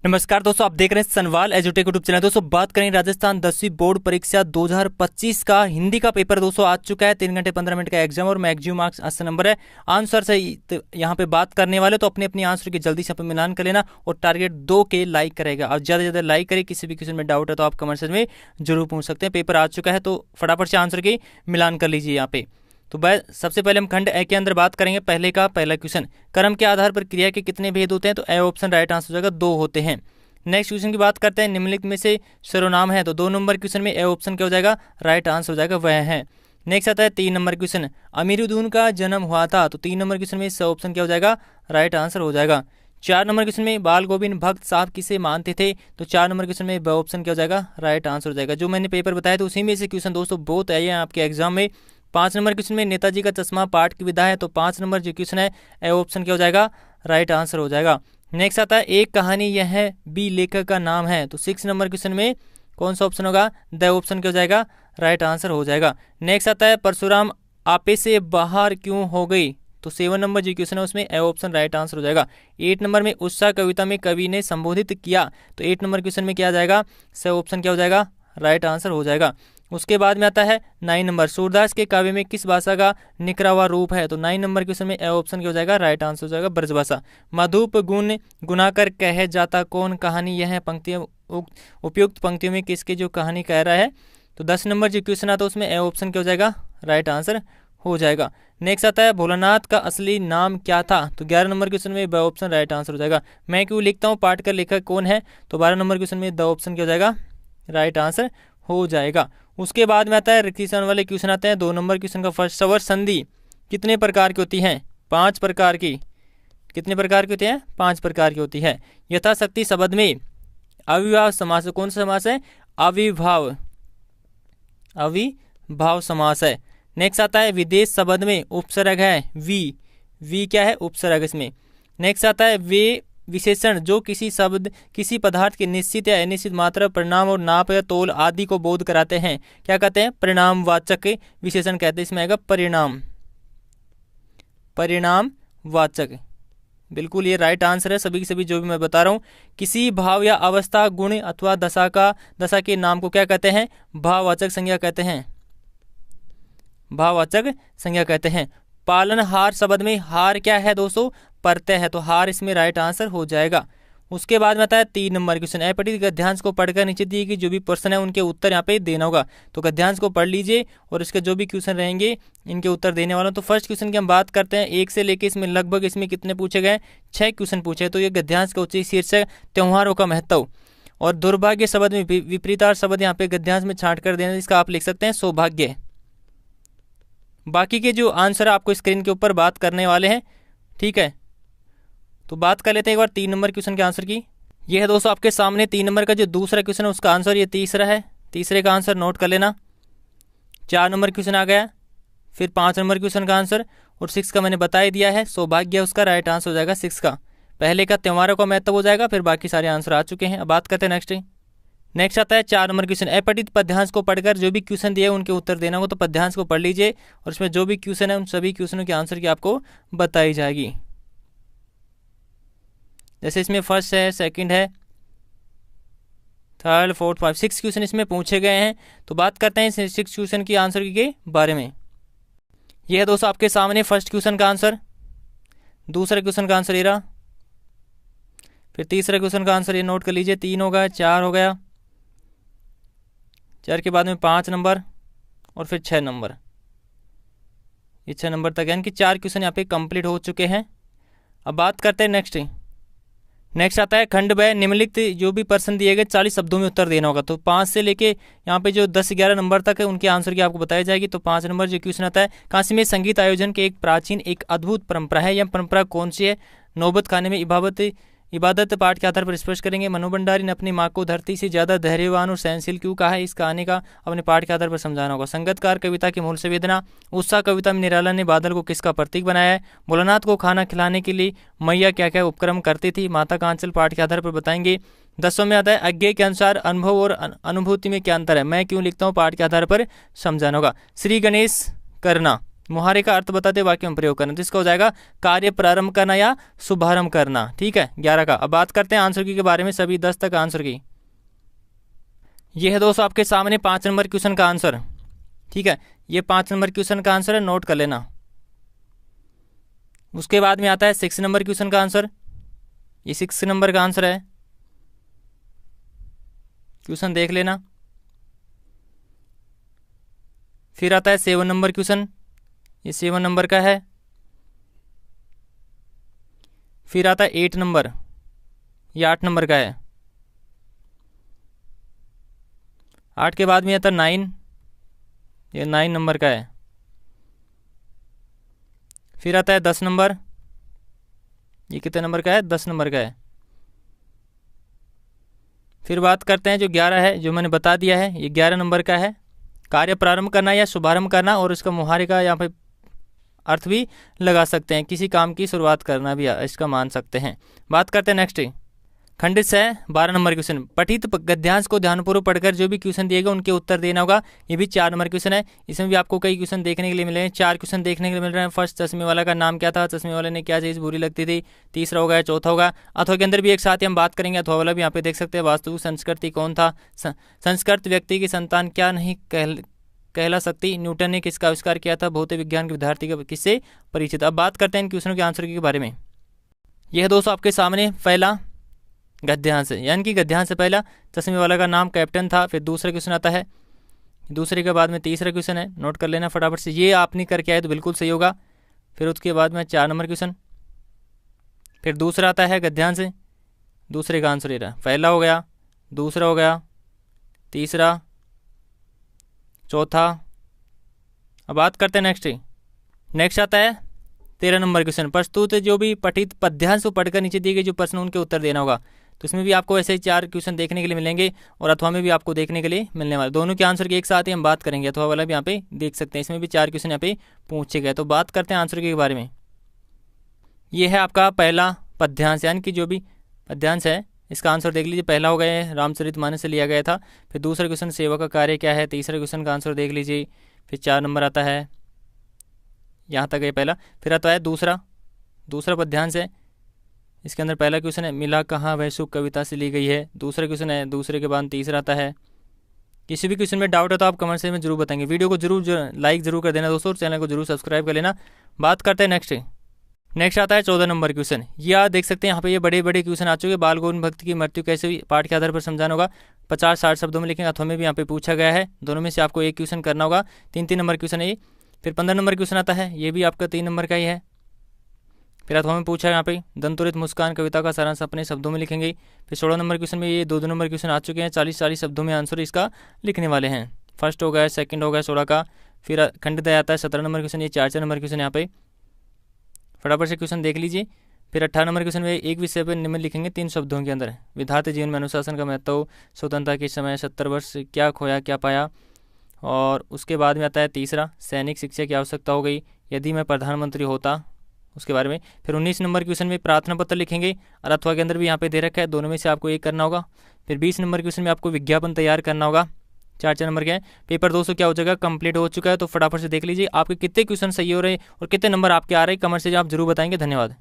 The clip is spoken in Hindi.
नमस्कार दोस्तों, आप देख रहे हैं सनवाल एजुटेक यूट्यूब चैनल। दोस्तों बात करें राजस्थान 10वीं बोर्ड परीक्षा 2025 का हिंदी का पेपर दोस्तों आ चुका है। 3 घंटे 15 मिनट का एग्जाम और मैक्सिमम मार्क्स 80 नंबर है। आंसर से यहाँ पे बात करने वाले तो अपने अपनी आंसर की जल्दी से मिलान कर लेना और टारगेट 2 के लाइक करेगा और ज़्यादा से ज़्यादा लाइक करें। किसी भी क्वेश्चन में डाउट है तो आप कमेंट सेक्शन में जरूर पूछ सकते हैं। पेपर आ चुका है तो फटाफट से आंसर की मिलान कर लीजिए यहाँ पे। तो सबसे पहले हम खंड ए के अंदर बात करेंगे। पहले का पहला क्वेश्चन, कर्म के आधार पर क्रिया के कितने भेद होते हैं? तो ए ऑप्शन राइट आंसर हो जाएगा, 2 होते हैं। नेक्स्ट क्वेश्चन की बात करते हैं, निम्नलिखित में से सर्वनाम है। तो 2 नंबर क्वेश्चन में ए ऑप्शन क्या हो जाएगा? राइट आंसर हो जाएगा, वह है। नेक्स्ट आता है 3 नंबर क्वेश्चन, अमीरुद्दीन का जन्म हुआ था। तो 3 नंबर क्वेश्चन में स ऑप्शन क्या हो जाएगा? राइट आंसर हो जाएगा। 4 नंबर क्वेश्चन में बाल गोविंद भक्त साहब किसे मानते थे? तो 4 नंबर क्वेश्चन में ब ऑप्शन क्या हो जाएगा? राइट आंसर हो जाएगा। जो मैंने पेपर बताया था उसी में से क्वेश्चन दोस्तों बहुत आए हैं आपके एग्जाम में। 5 नंबर क्वेश्चन में नेताजी का चश्मा पाठ की विधा है। तो 5 नंबर जो क्वेश्चन है ए ऑप्शन क्या हो जाएगा? राइट आंसर हो जाएगा। नेक्स्ट आता है एक कहानी यह है बी लेखक का नाम है। तो 6 नंबर क्वेश्चन में कौन सा ऑप्शन होगा? द ऑप्शन क्या हो जाएगा? राइट आंसर हो जाएगा। नेक्स्ट आता है परशुराम आपे से बाहर क्यों हो गई? तो 7 नंबर जो क्वेश्चन है उसमें ए ऑप्शन राइट आंसर हो जाएगा। 8 नंबर में उत्साह कविता में कवि ने संबोधित किया। तो 8 नंबर क्वेश्चन में क्या आ जाएगा? स ऑप्शन क्या हो जाएगा? राइट आंसर हो जाएगा। उसके बाद में आता है 9 नंबर, सूरदास के काव्य में किस भाषा का निखरा हुआ रूप है? तो 9 नंबर क्वेश्चन में ए ऑप्शन क्या हो जाएगा? राइट आंसर हो जाएगा, ब्रजभाषा। मधुप गुण गुनाकर कहे जाता कौन? कहानी यह है पंक्तियों उपयुक्त पंक्तियों में किसकी जो कहानी कह रहा है? तो 10 नंबर जो क्वेश्चन आता है उसमें ए ऑप्शन क्या हो जाएगा? राइट आंसर हो जाएगा। नेक्स्ट आता है भोलानाथ का असली नाम क्या था? तो 11 नंबर क्वेश्चन में ब ऑप्शन राइट आंसर हो जाएगा। मैं क्यों लिखता हूँ पाठ का लेखक कौन है? तो 12 नंबर क्वेश्चन में द ऑप्शन क्या हो जाएगा? राइट आंसर हो जाएगा। उसके बाद में आता है रिक्तिशन वाले क्वेश्चन आते हैं। 2 नंबर क्वेश्चन का फर्स्ट, स्वर संधि कितने प्रकार की होती हैं? 5 प्रकार की। कितने प्रकार की होती हैं? 5 प्रकार की होती है। यथाशक्ति शब्द में अविभाव समास, कौन सा समास है? अविभाव समास है। नेक्स्ट आता है विदेश शब्द में उपसर्ग है वी क्या है? उपसर्ग इसमें। नेक्स्ट आता है वे विशेषण जो किसी पदार्थ के निश्चित या अनिश्चित मात्रा, परिणाम और नाप या तोल आदि को बोध कराते हैं, क्या कहते हैं? परिणामवाचक विशेषण कहते हैं। इसमें आएगा परिणामवाचक। बिल्कुल ये राइट आंसर है। सभी की सभी जो भी मैं बता रहा हूँ, किसी भाव या अवस्था, गुण अथवा दशा के नाम को क्या कहते हैं? भाववाचक संज्ञा कहते हैं। भाववाचक संज्ञा कहते हैं। पालनहार शब्द में हार क्या है दोस्तों? प्रत्यय है। तो हार इसमें राइट आंसर हो जाएगा। उसके बाद में आता है 3 नंबर क्वेश्चन, अपठित गद्यांश को पढ़कर नीचे दिए गए जो भी प्रश्न है उनके उत्तर यहाँ पे देना होगा। तो गद्यांश को पढ़ लीजिए और इसके जो भी क्वेश्चन रहेंगे इनके उत्तर देने वाला। तो फर्स्ट क्वेश्चन की हम बात करते हैं। 1 से लेकर इसमें लगभग इसमें कितने पूछे गए? 6 क्वेश्चन पूछे। तो ये गद्यांश का उचित शीर्षक त्योहारों का महत्व और दुर्भाग्य शब्द में विपरीतार्थ शब्द यहाँ पे गद्यांश में छांट कर देना, इसका आप लिख सकते हैं सौभाग्य। बाकी के जो आंसर आपको स्क्रीन के ऊपर बात करने वाले हैं, ठीक है। तो बात कर लेते हैं एक बार 3 नंबर क्वेश्चन के आंसर की। ये है दोस्तों आपके सामने 3 नंबर का जो दूसरा क्वेश्चन है उसका आंसर, ये तीसरा है। तीसरे का आंसर नोट कर लेना। 4 नंबर क्वेश्चन आ गया, फिर 5 नंबर क्वेश्चन का आंसर और 6 का मैंने बता ही दिया है, सौभाग्य उसका राइट आंसर हो जाएगा 6 का। पहले का त्योहारों का महत्व हो जाएगा, फिर बाकी सारे आंसर आ चुके हैं। अब बात करते हैं नेक्स्ट आता है 4 नंबर क्वेश्चन, अपठित पद्यांश को पढ़कर जो भी क्वेश्चन दिए उनके उत्तर देना हो। तो पद्यांश को पढ़ लीजिए और उसमें जो भी क्वेश्चन है उन सभी क्वेश्चनों के आंसर की आपको बताई जाएगी। जैसे इसमें फर्स्ट है, सेकंड है, थर्ड, फोर्थ, 5, 6 क्वेश्चन इसमें पूछे गए हैं। तो बात करते हैं 6 क्वेश्चन की आंसर के बारे में। यह है दोस्तों आपके सामने फर्स्ट क्वेश्चन का आंसर, दूसरे क्वेश्चन का आंसर ये रहा, फिर तीसरे क्वेश्चन का आंसर ये नोट कर लीजिए। 3 हो गया, 4 हो गया, 4 के बाद में 5 नंबर और फिर 6 नंबर, ये 6 नंबर तक, यानी कि 4 क्वेश्चन यहाँ पे कंप्लीट हो चुके हैं। अब बात करते हैं नेक्स्ट आता है खंड ब, निम्नलिखित जो भी प्रश्न दिए गए 40 शब्दों में उत्तर देना होगा। तो 5 से लेके यहाँ पे जो 10-11 नंबर तक है उनके आंसर की आपको बताई जाएगी। तो 5 नंबर जो क्वेश्चन आता है, काशी में संगीत आयोजन के एक प्राचीन एक अद्भुत परंपरा है, यह परंपरा कौन सी है? नौबत खाने में इबादत पाठ के आधार पर स्पष्ट करेंगे। मनु भंडारी ने अपनी माँ को धरती से ज्यादा धैर्यवान और सहनशील क्यों कहा है? इस कहानी का अपने पाठ के आधार पर समझाना होगा। संगतकार कविता की मूल संवेदना, उत्साह कविता में निराला ने बादल को किसका प्रतीक बनाया है? भोलानाथ को खाना खिलाने के लिए मैया क्या क्या उपक्रम करती थी? माता का आंचल पाठ के आधार पर बताएंगे। 10वां में आता है अज्ञेय के अनुसार अनुभव और अनुभूति में क्या अंतर है? मैं क्यों लिखता हूँ पाठ के आधार पर समझाना होगा। श्री गणेश करना, मुहारे का अर्थ बताते वाक्य में प्रयोग करना, तो इसका हो जाएगा कार्य प्रारंभ करना या शुभारंभ करना। ठीक है 11 का। अब बात करते हैं आंसर की के बारे में, सभी 10 तक आंसर की। ये है दोस्तों आपके सामने 5 नंबर क्वेश्चन का आंसर। ठीक है, ये 5 नंबर क्वेश्चन का आंसर है, नोट कर लेना। उसके बाद में आता है 6 नंबर क्वेश्चन का आंसर, ये 6 नंबर का आंसर है, क्वेश्चन देख लेना। फिर आता है 7 नंबर क्वेश्चन, ये 7 नंबर का है। फिर आता है 8 नंबर, ये 8 नंबर का है। 8 के बाद में आता है 9, ये 9 नंबर का है। फिर आता है 10 नंबर, ये कितने नंबर का है? 10 नंबर का है। फिर बात करते हैं जो 11 है, जो मैंने बता दिया है, ये 11 नंबर का है। कार्य प्रारंभ करना या शुभारंभ करना, और इसका मुहारे का यहाँ पे अर्थ भी लगा सकते हैं, किसी काम की शुरुआत करना भी इसका मान सकते हैं। बात करते हैं नेक्स्ट, खंडित से 12 नंबर क्वेश्चन। पठित गद्यांश को ध्यानपूर्वक पढ़कर जो भी क्वेश्चन दिएगा उनके उत्तर देना होगा। ये भी 4 नंबर क्वेश्चन है। इसमें भी आपको कई क्वेश्चन देखने के लिए मिले हैं, 4 क्वेश्चन देखने के लिए मिल रहे हैं। फर्स्ट, चश्मे वाला का नाम क्या था, चश्मे वाले ने क्या चीज़ बुरी लगती थी। तीसरा होगा, चौथा होगा। अथवा के अंदर भी एक साथ ही हम बात करेंगे, अथवा वाला भी यहाँ पे देख सकते हैं। वास्तु संस्कृति कौन था, संस्कृत व्यक्ति की संतान क्या नहीं कहला सकती, न्यूटन ने किसका आविष्कार किया था, भौतिक विज्ञान के विद्यार्थी का किससे परिचित। अब बात करते हैं इन क्वेश्चनों के आंसर के बारे में। यह दोस्तों आपके सामने पहला गद्यांश है, यानी कि गद्यांश से पहला चश्मे वाला का नाम कैप्टन था। फिर दूसरा क्वेश्चन आता है, दूसरे के बाद में तीसरा क्वेश्चन है, नोट कर लेना फटाफट से। ये आप नहीं करके आए तो बिल्कुल सही होगा। फिर उसके बाद में 4 नंबर क्वेश्चन। फिर दूसरा आता है गद्यांश से, दूसरे का आंसर ये रहा। पहला हो गया, दूसरा हो गया, तीसरा, चौथा। अब बात करते हैं नेक्स्ट आता है 13 नंबर क्वेश्चन। प्रस्तुत जो भी पठित पद्यांश को पढ़कर नीचे दिए गए जो प्रश्न उनके उत्तर देना होगा। तो इसमें भी आपको ऐसे ही 4 क्वेश्चन देखने के लिए मिलेंगे, और अथवा में भी आपको देखने के लिए मिलने वाले। दोनों के आंसर के एक साथ ही हम बात करेंगे, अथवा वाला भी यहाँ पे देख सकते हैं। इसमें भी 4 क्वेश्चन यहाँ पे पूछे गए। तो बात करते हैं आंसर के बारे में। ये है आपका पहला पद्यांश, यानी कि जो भी पद्यांश है इसका आंसर देख लीजिए। पहला हो गया रामचरितमानस से लिया गया था। फिर दूसरा क्वेश्चन सेवा का कार्य क्या है, तीसरे क्वेश्चन का आंसर देख लीजिए। फिर 4 नंबर आता है, यहाँ तक है पहला। फिर आता है दूसरा पद्यांश है, इसके अंदर पहला क्वेश्चन है मिला कहाँ वह सुख, कविता से ली गई है। दूसरा क्वेश्चन है, दूसरे के बाद तीसरा आता है। किसी भी क्वेश्चन में डाउट है तो आप कमेंट से में जरूर बताएंगे। वीडियो को जरूर लाइक जरूर कर देना दोस्तों, और चैनल को जरूर सब्सक्राइब कर लेना। बात करते हैं नेक्स्ट आता है 14 नंबर क्वेश्चन। ये आप देख सकते हैं यहाँ पे, ये बड़े बड़े क्वेश्चन आ चुके हैं। बाल गौर भक्त की मृत्यु कैसे हुई, पाठ के आधार पर समझाना होगा। 50-60 शब्दों में लिखेंगे, अथवा में भी यहाँ पे पूछा गया है। दोनों में से आपको एक क्वेश्चन करना होगा। 3 नंबर क्वेश्चन है ये। फिर 15 नंबर क्वेश्चन आता है, ये भी आपका 3 नंबर का ही है। फिर अथवा में पूछा है यहाँ पे दंतुरित मुस्कान कविता का सारांश अपने शब्दों में लिखेंगे। फिर 16 नंबर क्वेश्चन में ये 2 नंबर क्वेश्चन आ चुके हैं। 40 शब्दों में आंसर इसका लिखने वाले हैं। फर्स्ट हो गया, सेकंड हो गया 16 का। फिर खंडित आता है 17 नंबर क्वेश्चन, ये 4 नंबर क्वेश्चन यहाँ पे फटाफट से क्वेश्चन देख लीजिए। फिर 18 नंबर क्वेश्चन में एक विषय पर निम्न लिखेंगे 3 शब्दों के अंदर। विधाता जीवन में अनुशासन का महत्व, स्वतंत्रता के समय 70 वर्ष क्या खोया क्या पाया। और उसके बाद में आता है तीसरा, सैनिक शिक्षा की आवश्यकता हो गई, यदि मैं प्रधानमंत्री होता, उसके बारे में। फिर 19 नंबर क्वेश्चन में प्रार्थना पत्र लिखेंगे, और अथवा के अंदर भी यहाँ पे दे रखा है। दोनों में से आपको एक करना होगा। फिर 20 नंबर क्वेश्चन में आपको विज्ञापन तैयार करना होगा। 4 नंबर के हैं। पेपर दोस्तों क्या हो जाएगा, कंप्लीट हो चुका है। तो फटाफट से देख लीजिए आपके कितने क्वेश्चन सही हो रहे हैं और कितने नंबर आपके आ रहे हैं। कमेंट से आप जरूर बताएंगे। धन्यवाद।